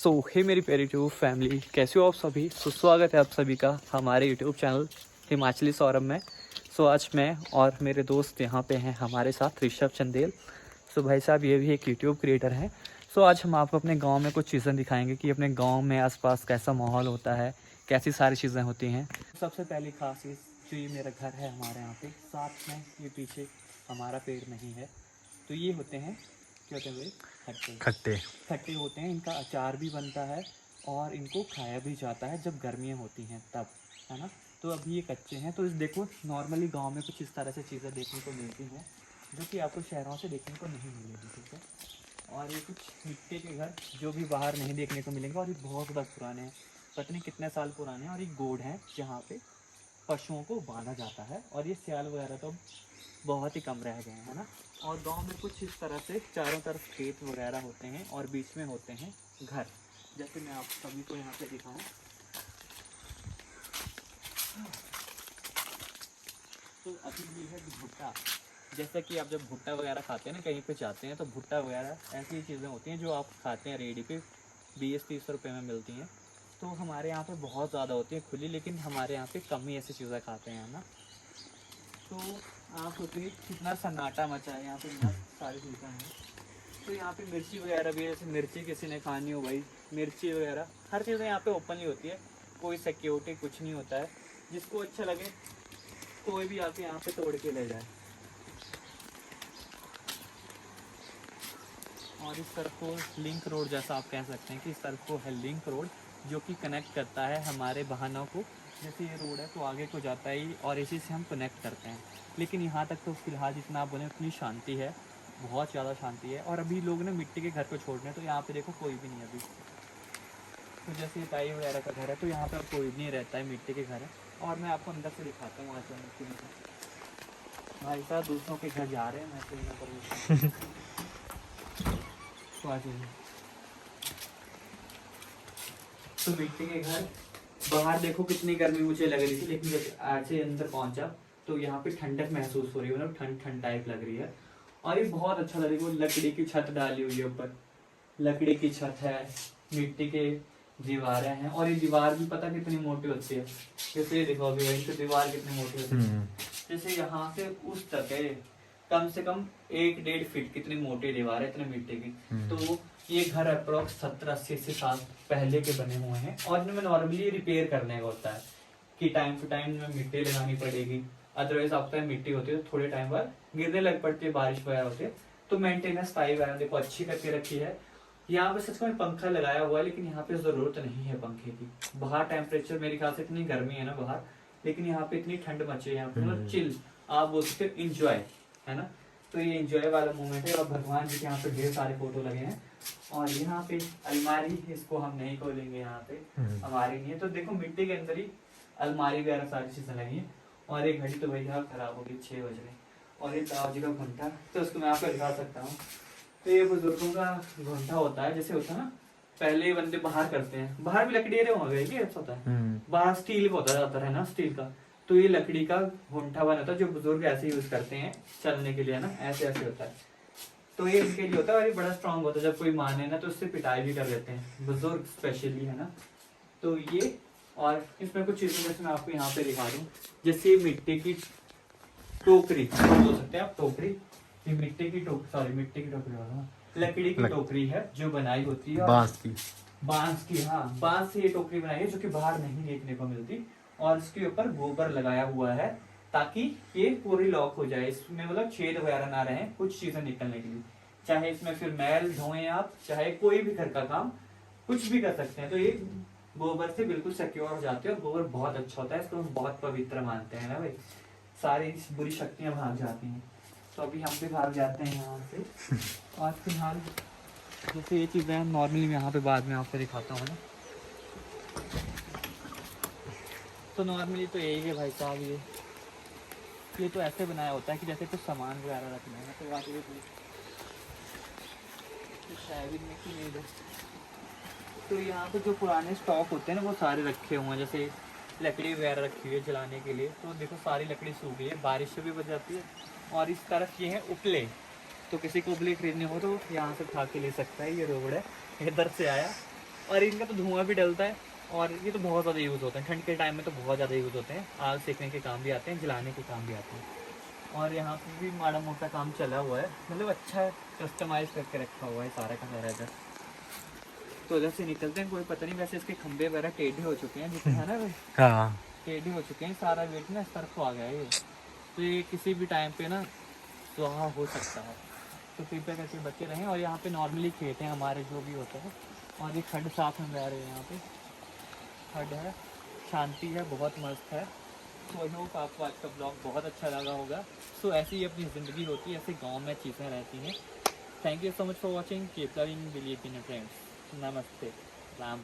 हे मेरी प्यारी YouTube family, कैसे हो आप सभी। सुस्वागत है आप सभी का हमारे यूट्यूब चैनल हिमाचली सौरभ में। आज मैं और मेरे दोस्त यहाँ पे हैं हमारे साथ, ऋषभ चंदेल। भाई साहब ये भी एक यूट्यूब क्रिएटर हैं। आज हम आपको अपने गांव में कुछ चीज़ें दिखाएंगे कि अपने गांव में आसपास कैसा माहौल होता है, कैसी सारी चीज़ें होती हैं। सबसे पहली खास चीज़, जो ये मेरा घर है हमारे यहाँ पे, साथ में ये पीछे हमारा पेड़ नहीं है, तो ये होते हैं क्या होते हैं भाई, खट्टे खट्टे खट्टे होते हैं। इनका अचार भी बनता है और इनको खाया भी जाता है जब गर्मियाँ होती हैं तब, है ना। तो अभी ये कच्चे हैं। तो इस देखो, नॉर्मली गांव में कुछ इस तरह से चीज़ें देखने को मिलती हैं जो कि आपको शहरों से देखने को नहीं मिलेगी, ठीक है। और ये कुछ मिट्टी के घर जो भी बाहर नहीं देखने को मिलेंगे, और ये बहुत ज़्यादा पुराने हैं, पता नहीं कितने साल पुराने हैं। और ये गोड़ हैं जहाँ पे पशुओं को बांधा जाता है, और ये सियाल वगैरह तो बहुत ही कम रह गए हैं, है ना। और गांव में कुछ इस तरह से चारों तरफ खेत वगैरह होते हैं और बीच में होते हैं घर। जैसे मैं आप सभी को यहाँ पे दिखाऊं, तो अभी ये है भुट्टा। जैसा कि आप जब भुट्टा वगैरह खाते हैं ना, कहीं पे जाते हैं, तो भुट्टा वगैरह ऐसी चीज़ें होती हैं जो आप खाते हैं रेडी पे 20-30 रुपये में मिलती हैं। तो हमारे यहाँ पे बहुत ज़्यादा होती है खुली, लेकिन हमारे यहाँ पे कम ही ऐसी चीज़ें खाते हैं ना। तो आप सोचिए कितना सन्नाटा मचा है यहाँ पे, मस्त सारी चीज़ें हैं। तो यहाँ पे मिर्ची वगैरह भी, जैसे मिर्ची किसी ने खानी हो भाई, मिर्ची वगैरह हर चीज़ें यहाँ पे ओपनली होती है, कोई सिक्योरिटी कुछ नहीं होता है। जिसको अच्छा लगे कोई भी आके यहाँ पे तोड़ के ले जाए। और इस तरफ को लिंक रोड जैसा आप कह सकते हैं कि इस तरफ को है लिंक रोड, जो कि कनेक्ट करता है हमारे वाहनों को। जैसे ये रोड है तो आगे को जाता है और इसी से हम कनेक्ट करते हैं। लेकिन यहाँ तक तो फिलहाल जितना आप बोले उतनी शांति है, बहुत ज़्यादा शांति है। और अभी लोग ने मिट्टी के घर को छोड़ रहे हैं, तो यहाँ पे देखो कोई भी नहीं है अभी। तो जैसे ये ताई वगैरह का घर है, तो यहाँ पे अब कोई भी नहीं रहता है, मिट्टी के घर है। और मैं आपको अंदर से दिखाता हूँ ऐसे मिट्टी के घर। भाई साहब दूसरों के घर जा रहे हैं, मैं तो यहाँ पर तो आ जाइए। तो मिट्टी के घर, बाहर देखो कितनी गर्मी मुझे लग रही थी, लेकिन जब आज से अंदर पहुंचा तो यहाँ पे ठंडक महसूस हो रही है, मतलब ठंड ठंड टाइप लग रही है। और ये बहुत अच्छा लग रही है। वो लकड़ी की छत डाली हुई है ऊपर, लकड़ी की छत है, मिट्टी के दीवारें हैं। और ये दीवार भी पता कितनी मोटी होती है, जैसे ये देखो अभी वही तो दीवार कितनी मोटी होती है। जैसे यहाँ से उस तक है, कम से कम 1-1.5 फीट कितनी मोटी दीवार है, इतने मिट्टी की। तो ये घर अप्रोक्स 70-80 साल पहले के बने हुए हैं। और इनमें नॉर्मली रिपेयर करने का होता है कि टाइम टू टाइम में मिट्टी लगानी पड़ेगी, अदरवाइज आपका मिट्टी होती है तो थोड़े टाइम बाद गिरने लग पड़ती है, बारिश वगैरह होती है। तो मेंटेनेंस पाइप वगैरह देखो अच्छी करके रखी है। यहाँ पे सच में पंखा लगाया हुआ है, लेकिन यहाँ पे जरूरत नहीं है पंखे की। बाहर टेम्परेचर मेरे ख्याल से इतनी गर्मी है ना बाहर, लेकिन यहाँ पे इतनी ठंड मची है, यहाँ पे मतलब चिल आप बोल सकते हो, इंजॉय, है ना। तो ये इंजॉय वाला मोमेंट है। और भगवान जी के यहाँ पे ढेर सारे फोटो लगे हैं। और यहाँ पे अलमारी, इसको हम नहीं खोलेंगे, यहाँ पे हमारी नहीं है। तो देखो मिट्टी के अंदर ही अलमारी वगैरह सारी चीजें लगी है। और एक घड़ी तो भैया खराब होगी, 6 बज रहे। और ये ताऊ जी का घंटा, तो उसको मैं आपको दिखा सकता हूँ। तो ये बुजुर्गों का घंटा होता है, जैसे होता है ना, पहले ये बंदे बाहर करते हैं, बाहर भी लकड़ी होंगे, ऐसा होता है। बाहर स्टील का होता जाता है ना, स्टील का। तो ये लकड़ी का घंटा बना होता है, जो बुजुर्ग ऐसे यूज करते हैं चलने के लिए, ना ऐसे ऐसे होता है। तो ये इनके लिए होता है, और ये बड़ा स्ट्रांग होता है। जब कोई माने ना तो उससे पिटाई भी कर देते हैं बुजुर्ग स्पेशली, है ना। तो ये, और इसमें कुछ चीजें जैसे मैं आपको यहाँ पे दिखा दूँ, जैसे मिट्टी की टोकरी बोल सकते हैं आप, टोकरी। ये मिट्टी की टोकरी होगा, लकड़ी की टोकरी है जो बनाई होती है बांस की। हाँ, बांस से ये टोकरी बनाई है, जो कि बाहर नहीं देखने को मिलती। और इसके ऊपर गोबर लगाया हुआ है ताकि ये पूरी लॉक हो जाए, इसमें मतलब छेद वगैरह ना रहे, कुछ चीजें निकलने के लिए। चाहे इसमें फिर मैल ढोए आप, चाहे कोई भी घर का काम कुछ भी कर सकते हैं। तो ये गोबर से बिल्कुल सिक्योर हो जाते हैं। और गोबर बहुत अच्छा होता है, इसको हम बहुत पवित्र मानते हैं ना भाई, सारी बुरी शक्तियां भाग जाती हैं। तो अभी हम भी भाग जाते हैं यहाँ से। और फिलहाल जैसे ये चीज़ें नॉर्मली मैं यहाँ पे बाद में आपको दिखाता हूँ ना। तो नॉर्मली तो यही है भाई साहब, ये तो ऐसे बनाया होता है कि जैसे कुछ सामान वगैरह रखना है। तो बात ये तो यहाँ पे जो पुराने स्टॉक होते हैं ना, वो सारे रखे हुए हैं। जैसे लकड़ी वगैरह रखी हुई है जलाने के लिए, तो देखो सारी लकड़ी सूख गई है, बारिश से भी बच जाती है। और इस तरफ ये है उपले, तो किसी को उपले खरीदने हो तो यहाँ से उठा के ले सकता है। ये रोड है, इधर से आया और इनका तो धुआं भी डलता है, और ये तो बहुत ज़्यादा यूज़ होते हैं ठंड के टाइम में, तो बहुत ज़्यादा यूज़ होते हैं। आग सेकने के काम भी आते हैं, जलाने के काम भी आते हैं। और यहाँ पे भी माड़ा मोटा काम चला हुआ है, मतलब अच्छा है, कस्टमाइज करके रखा हुआ है सारा का सारा इधर। तो उधर से निकलते हैं, कोई पता नहीं, वैसे इसके खंभे वगैरह टेढ़े हो चुके हैं जितने, है ना भाई, हाँ टेढ़े हो चुके हैं, सारा वेट ना इस तरफ को आ गया है ये। तो ये किसी भी टाइम पे ना स्वाहा हो सकता है, तो कृपया करके बचे रहें। और यहाँ पे नॉर्मली खेत हैं हमारे जो भी होते हैं, और ये खड्ड साथ में रह रहे हैं, यहाँ पे खड्ड है, शांति है, बहुत मस्त है। तो आई होप आपको आज का ब्लॉग बहुत अच्छा लगा होगा। सो ऐसी ही अपनी ज़िंदगी होती है, ऐसे गांव में चीज़ें रहती हैं। Thank you so much for watching, keep loving, believe in your friends. नमस्ते, राम।